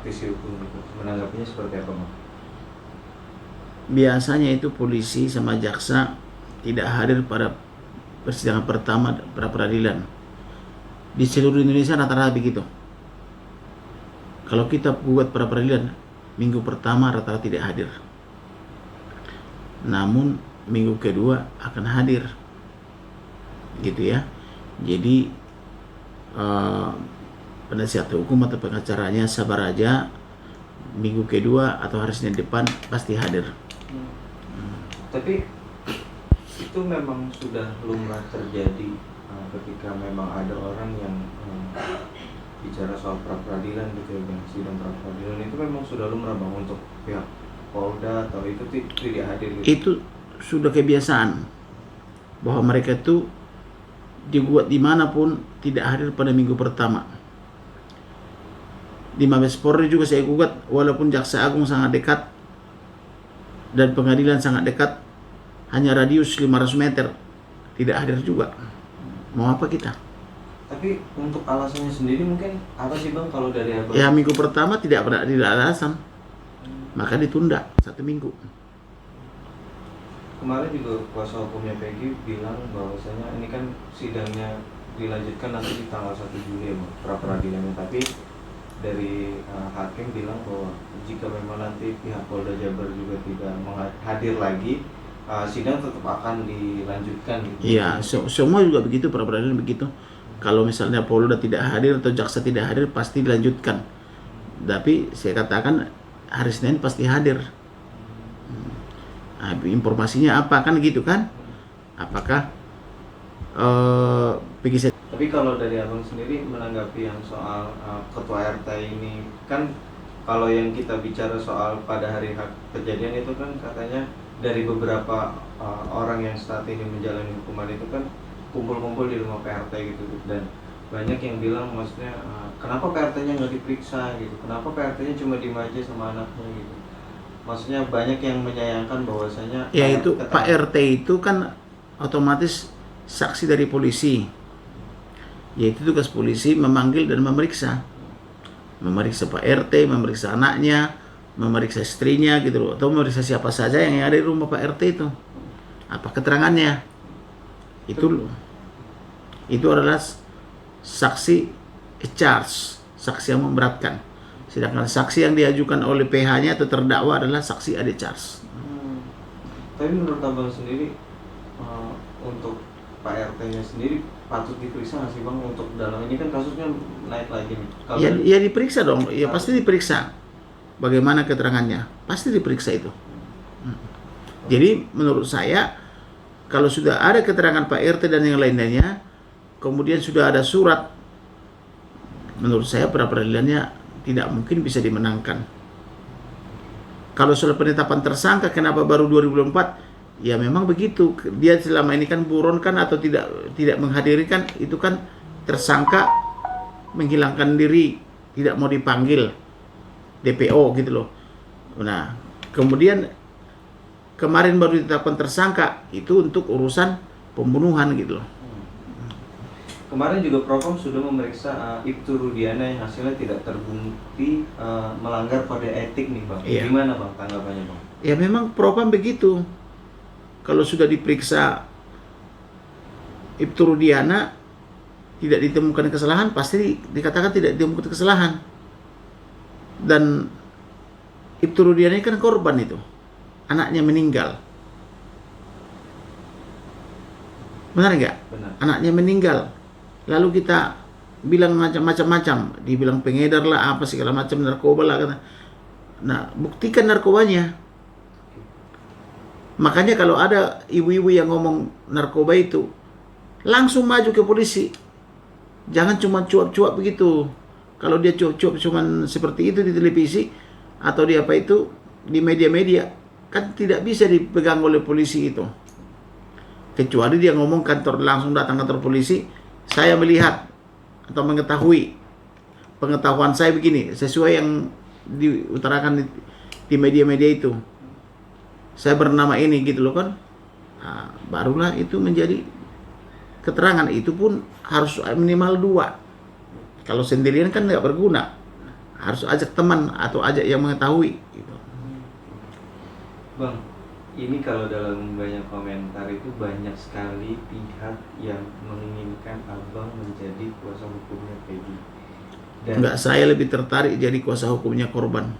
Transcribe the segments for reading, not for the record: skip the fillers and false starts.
praktisi hukum itu menanggapinya seperti apa, Bang? Biasanya itu polisi sama jaksa tidak hadir pada persidangan pertama pra peradilan. Di seluruh Indonesia rata-rata begitu. Kalau kita gugat pra peradilan, minggu pertama rata-rata tidak hadir. Namun minggu kedua akan hadir. Gitu ya. Jadi penasihat hukum atau pengacaranya sabar aja, minggu kedua atau hari Senin depan pasti hadir. Tapi itu memang sudah lumrah terjadi ketika memang ada orang yang bicara soal pra-peradilan gitu ya, sidang pra-peradilan itu memang sudah lumrah, Bang, untuk pihak Polda atau itu tidak hadir gitu. Itu sudah kebiasaan bahwa mereka itu digugat dimanapun tidak hadir pada minggu pertama. Di Mabes Polri juga saya gugat, walaupun Jaksa Agung sangat dekat dan pengadilan sangat dekat, hanya radius 500 meter, tidak hadir juga. Mau apa kita? Tapi untuk alasannya sendiri mungkin apa sih, Bang, kalau dari Abang? Ya minggu pertama tidak ada alasan, maka ditunda 1 minggu. Kemarin juga kuasa hukumnya Peggy bilang bahwasanya ini kan sidangnya dilanjutkan nanti di tanggal 1 Juli ya, Bang, pra-peradilannya. Tapi dari hakim bilang bahwa jika memang nanti pihak Polda Jabar juga tidak hadir lagi, sidang tetap akan dilanjutkan gitu. Iya, semua juga begitu, pra peradilan begitu. Kalau misalnya Polda tidak hadir atau jaksa tidak hadir pasti dilanjutkan. Tapi saya katakan hari Senin pasti hadir. Nah, informasinya apa kan gitu kan? Apakah Tapi kalau dari Abang sendiri menanggapi yang soal ketua RT ini, kan kalau yang kita bicara soal pada hari kejadian itu kan katanya dari beberapa orang yang saat ini menjalani hukuman itu kan kumpul-kumpul di rumah PRT gitu, dan banyak yang bilang maksudnya kenapa PRT-nya nggak diperiksa gitu, kenapa PRT-nya cuma diem aja sama anaknya gitu. Maksudnya banyak yang menyayangkan bahwasanya ya itu Pak RT itu kan otomatis saksi dari polisi, yaitu tugas polisi memanggil dan memeriksa Pak RT, memeriksa anaknya, memeriksa istrinya gitu loh, atau memeriksa siapa saja yang ada di rumah Pak RT itu, apa keterangannya. Itu adalah saksi charge, saksi yang memberatkan. Sedangkan saksi yang diajukan oleh PH-nya atau terdakwa adalah saksi ade charge. Tapi menurut Abang sendiri untuk Pak RT-nya sendiri patut diperiksa nggak sih, Bang, untuk dalam ini kan kasusnya naik lagi nih? Ya diperiksa dong, ya pasti diperiksa. Bagaimana keterangannya? Pasti diperiksa itu. Jadi menurut saya kalau sudah ada keterangan Pak RT dan yang lain-lainnya, kemudian sudah ada surat, menurut saya pra peradilannya tidak mungkin bisa dimenangkan. Kalau soal penetapan tersangka, kenapa baru 2024? Ya memang begitu. Dia selama ini kan buron kan atau tidak menghadiri kan, itu kan tersangka menghilangkan diri, tidak mau dipanggil DPO gitu loh. Nah, kemudian kemarin baru ditetapkan tersangka itu untuk urusan pembunuhan gitu loh. Kemarin juga Propam sudah memeriksa Ibtu Rudiana yang hasilnya tidak terbukti melanggar kode etik nih, Bang. Iya. Gimana, Bang, tanggapannya, Bang? Ya memang Propam begitu. Kalau sudah diperiksa Ibtu Rudiana tidak ditemukan kesalahan, pasti dikatakan tidak ditemukan kesalahan. Dan Ibtu Rudiana ini kan korban itu. Anaknya meninggal. Benar nggak? Benar. Anaknya meninggal. Lalu kita bilang macam-macam, dibilang pengedar lah, apa segala macam, narkoba lah. Nah, buktikan narkobanya. Makanya kalau ada ibu-ibu yang ngomong narkoba itu, langsung maju ke polisi. Jangan cuma cuap-cuap begitu. Kalau dia cuap-cuap cuma seperti itu di televisi atau di apa itu di media-media, kan tidak bisa dipegang oleh polisi itu. Kecuali dia ngomong kantor, langsung datang kantor polisi, saya melihat atau mengetahui, pengetahuan saya begini, sesuai yang diutarakan di media-media itu. Saya bernama ini gitu loh kan. Nah, barulah itu menjadi keterangan. Itu pun harus minimal 2. Kalau sendirian kan nggak berguna. harus ajak teman atau ajak yang mengetahui gitu. Bang, ini kalau dalam banyak komentar itu banyak sekali pihak yang menginginkan abang menjadi kuasa hukumnya Peggy. Enggak, saya lebih tertarik jadi kuasa hukumnya korban.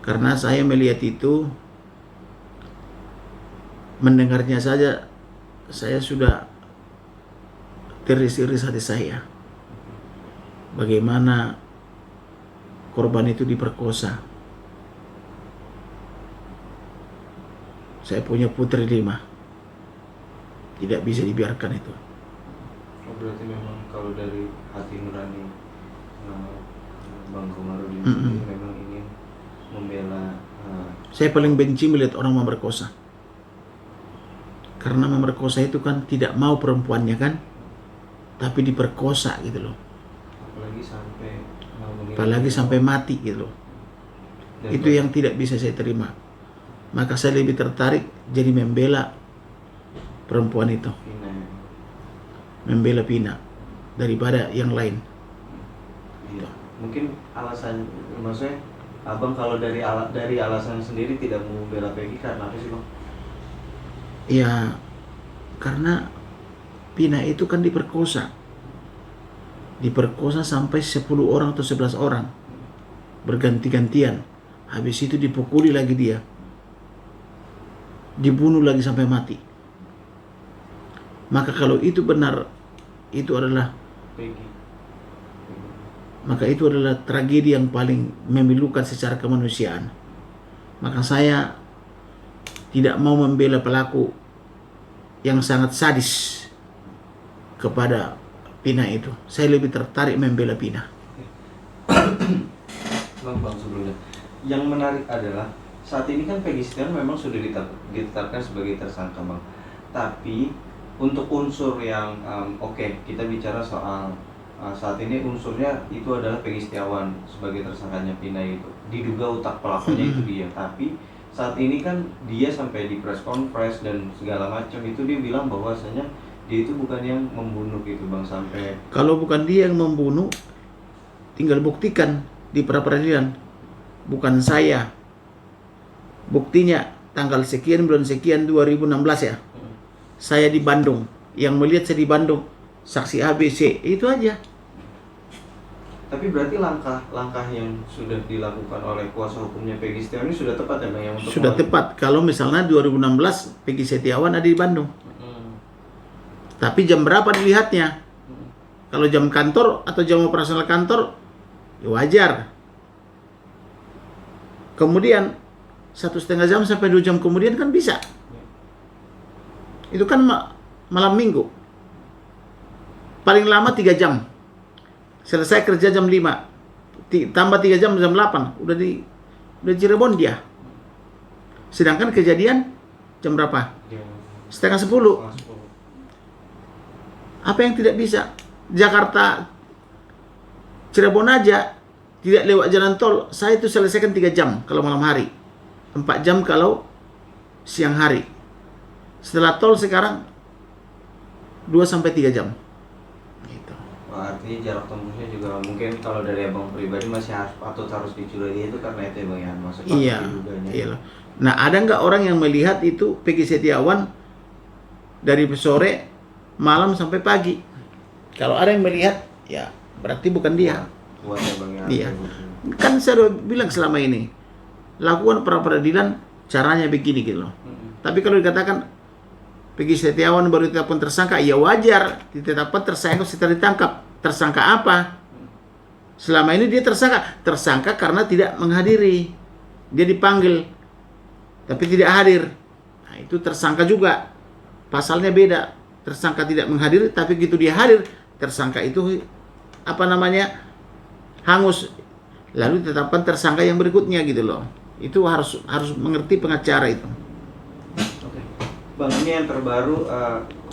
Karena saya melihat itu, mendengarnya saja saya sudah teriris-iris hati saya. Bagaimana korban itu diperkosa. Saya punya putri 5. Tidak bisa dibiarkan itu. Oh, berarti memang kalau dari hati nurani Bang Komarudin ini memang ingin membela. Saya paling benci melihat orang memerkosa. Karena memerkosa itu kan tidak mau perempuannya kan, tapi diperkosa gitu loh. Apalagi sampai mati gitu loh. Itu yang tidak bisa saya terima. Maka saya lebih tertarik jadi membela perempuan itu, membela Pina daripada yang lain. Iya. Mungkin alasan, maksudnya abang kalau dari alasan sendiri tidak mau membela Peggy karena apa sih bang? Ya karena Pina itu kan diperkosa sampai 10 orang atau 11 orang berganti-gantian. Habis itu dipukuli lagi dia, dibunuh lagi sampai mati. Maka kalau itu benar, itu adalah Peggy. Maka itu adalah tragedi yang paling memilukan secara kemanusiaan. Maka saya tidak mau membela pelaku yang sangat sadis kepada Pina itu. Saya lebih tertarik membela Pina. Bang, sebelumnya yang menarik adalah saat ini kan Peggy Setiawan memang sudah ditetapkan sebagai tersangka bang. Tapi untuk unsur yang kita bicara soal saat ini unsurnya itu adalah Peggy Setiawan sebagai tersangkanya Pina itu. Diduga otak pelakunya itu dia. Tapi saat ini kan dia sampai di press conference dan segala macam itu dia bilang bahwasanya dia itu bukan yang membunuh gitu bang. Sampai kalau bukan dia yang membunuh, tinggal buktikan di pra-peradilan, bukan saya. Buktinya tanggal sekian bulan sekian 2016 ya, saya di Bandung, yang melihat saya di Bandung, saksi ABC, itu aja. Tapi berarti langkah yang sudah dilakukan oleh kuasa hukumnya Peggy Setiawan ini sudah tepat ya bang? Yang untuk sudah tepat. Kalau misalnya 2016 Peggy Setiawan ada di Bandung. Tapi jam berapa dilihatnya? Kalau jam kantor atau jam operasional kantor, ya wajar. Kemudian 1,5 jam sampai 2 jam kemudian kan bisa. Itu kan malam minggu. Paling lama 3 jam. Selesai kerja jam 5. Tambah 3 jam 8. Udah di Cirebon dia. Sedangkan kejadian jam berapa? 9:30. Apa yang tidak bisa? Jakarta Cirebon aja tidak lewat jalan tol, saya itu selesaikan 3 jam kalau malam hari, 4 jam kalau siang hari. Setelah tol sekarang 2-3 jam. Gitu. Wah, artinya jarak tempuhnya juga mungkin kalau dari abang pribadi masih harus dicurigai itu karena itu ya bang ya, maksudnya Iya. Nah, ada nggak orang yang melihat itu Peggy Setiawan dari sore malam sampai pagi? Kalau ada yang melihat, ya berarti bukan dia. Buat ya bang ya. Iya. Kan saya udah bilang selama ini, lakukan pra-peradilan caranya begini gitu loh. Tapi kalau dikatakan Peggy Setiawan baru ditetapkan tersangka, ya wajar ditetapkan tersangka setelah ditangkap. Tersangka apa? Selama ini dia tersangka karena tidak menghadiri. Dia dipanggil tapi tidak hadir. Nah, itu tersangka juga. Pasalnya beda. Tersangka tidak menghadiri tapi gitu dia hadir, tersangka itu hangus. Lalu ditetapkan tersangka yang berikutnya gitu loh. Itu harus mengerti pengacara itu. Oke. Bang, ini yang terbaru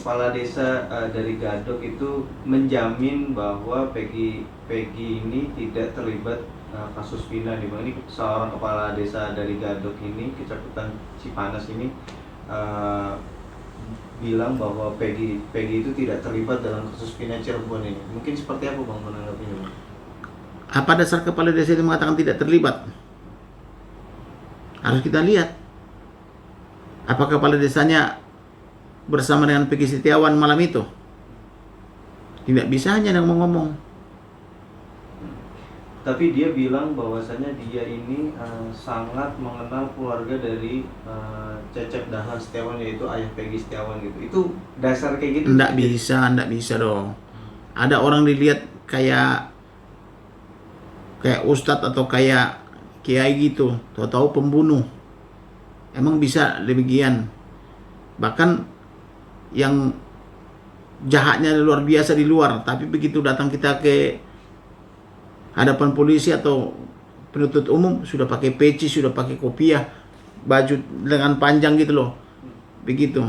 kepala desa dari Gadok itu menjamin bahwa Peggy ini tidak terlibat kasus Pina di Bang. Ini seorang kepala desa dari Gadok ini, Kecamatan Cipanas ini bilang bahwa Peggy itu tidak terlibat dalam kasus Pina Cirebon ini. Mungkin seperti apa Bang menanggapinya Bang? Apa dasar kepala desa itu mengatakan tidak terlibat? Harus kita lihat. Apakah kepala desanya bersama dengan Peggy Setiawan malam itu? Tidak bisa hanya ngomong-ngomong. Tapi dia bilang bahwasanya dia ini sangat mengenal keluarga dari Cecep Dahlan Setiawan, yaitu ayah Peggy Setiawan gitu. Itu dasar kayak gitu? Nggak bisa dong. Ada orang dilihat kayak ustadz atau kayak kiai gitu, tahu-tahu pembunuh. Emang bisa demikian? Bahkan yang jahatnya luar biasa di luar, tapi begitu datang kita ke hadapan polisi atau penuntut umum sudah pakai peci, sudah pakai kopiah, baju lengan panjang gitu loh. Begitu.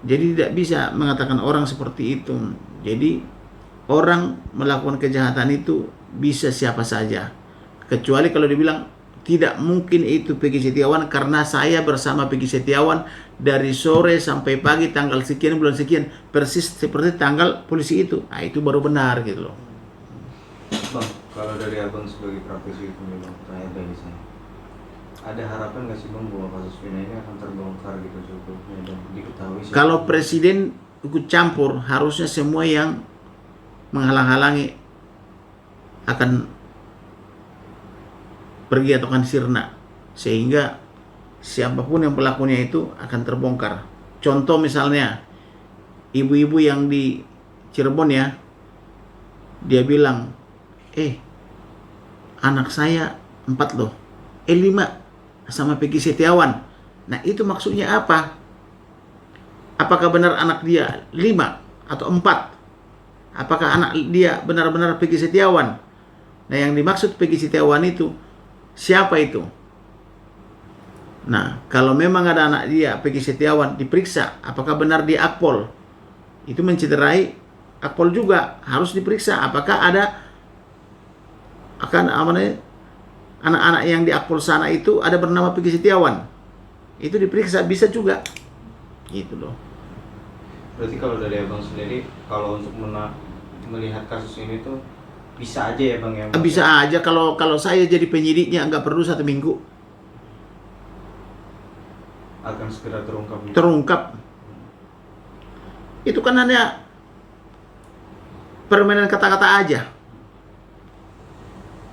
Jadi tidak bisa mengatakan orang seperti itu. Jadi orang melakukan kejahatan itu bisa siapa saja. Kecuali kalau dibilang tidak mungkin itu Peggy Setiawan karena saya bersama Peggy Setiawan dari sore sampai pagi tanggal sekian bulan sekian persis seperti tanggal polisi itu. Nah, itu baru benar gitu loh. Bang, kalau dari abang sebagai praktisi hukum, bang, pertanyaan dari saya, ada harapan nggak sih bang bahwa kasus Vina ini akan terbongkar gitu cukupnya dan diketahui? Kalau presiden ikut campur, harusnya semua yang menghalang-halangi akan pergi atau akan sirna, sehingga siapapun yang pelakunya itu akan terbongkar. Contoh misalnya ibu-ibu yang di Cirebon ya, dia bilang, anak saya 4 loh, 5 sama Peggy Setiawan. Nah itu maksudnya apa? Apakah benar anak dia 5 atau 4? Apakah anak dia benar-benar Peggy Setiawan? Nah yang dimaksud Peggy Setiawan itu siapa itu? Nah kalau memang ada anak dia Peggy Setiawan, diperiksa apakah benar dia akpol. Itu mencederai akpol juga, harus diperiksa apakah ada anak-anak yang di akpol sana itu ada bernama Peggy Setiawan. Itu diperiksa, bisa juga gitu loh. Berarti kalau dari abang sendiri, kalau untuk melihat kasus ini tuh bisa aja ya bang ya? Bisa aja kalau saya jadi penyidiknya, nggak perlu 1 minggu akan segera terungkap gitu? Terungkap. Itu kan hanya permainan kata-kata aja.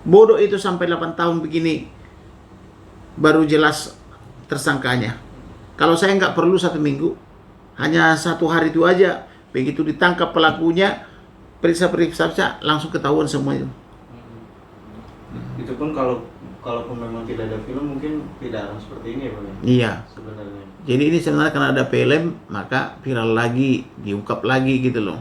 Bodoh itu sampai 8 tahun begini baru jelas tersangkanya. Kalau saya nggak perlu 1 minggu, hanya 1 hari itu aja. Begitu ditangkap pelakunya, periksa langsung ketahuan semuanya. Itu pun kalau memang tidak ada film mungkin tidak akan seperti ini ya bang? Iya. Sebenarnya. Jadi ini sebenarnya karena ada film maka viral lagi, diungkap lagi gitu loh.